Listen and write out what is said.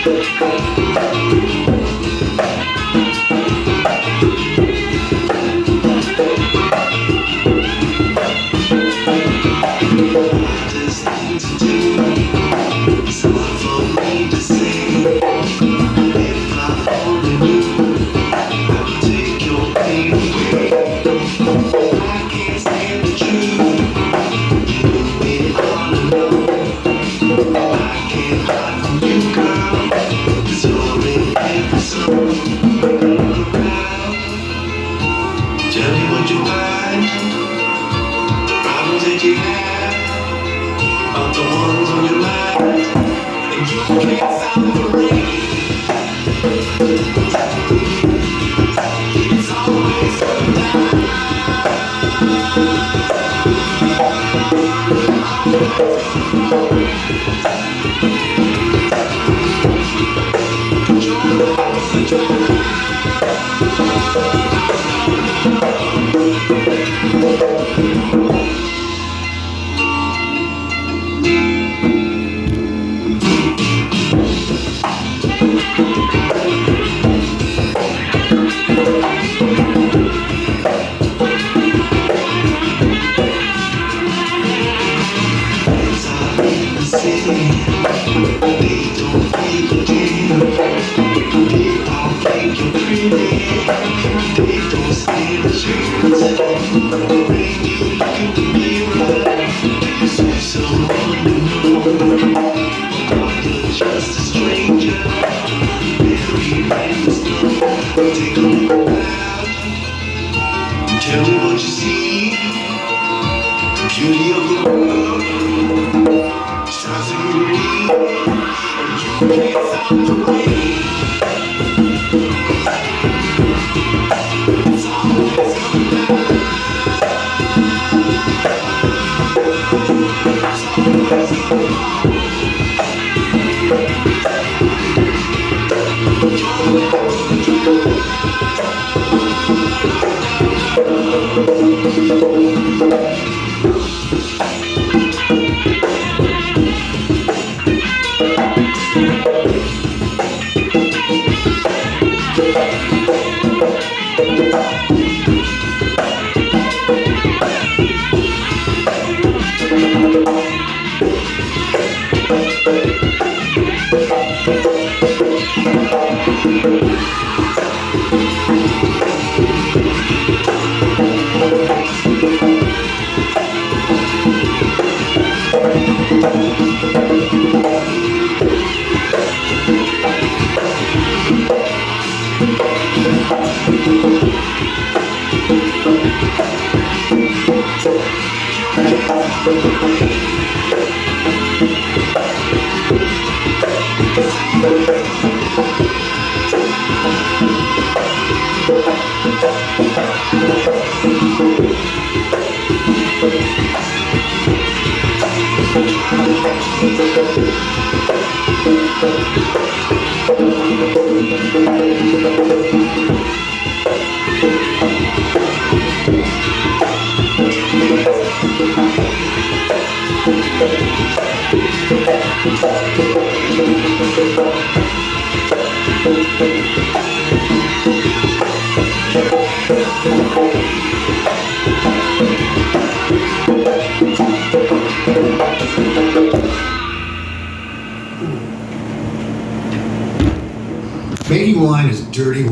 Tell me what you find, problems that you have, about the ones on your mind, and you can't stop the rain. It's always coming down. Just a stranger, very nice. Take a look around. Tell me what you see. The beauty of the world shines through me, and you can't stop the rain. It's always coming down. It's always coming down. Making wine is dirty.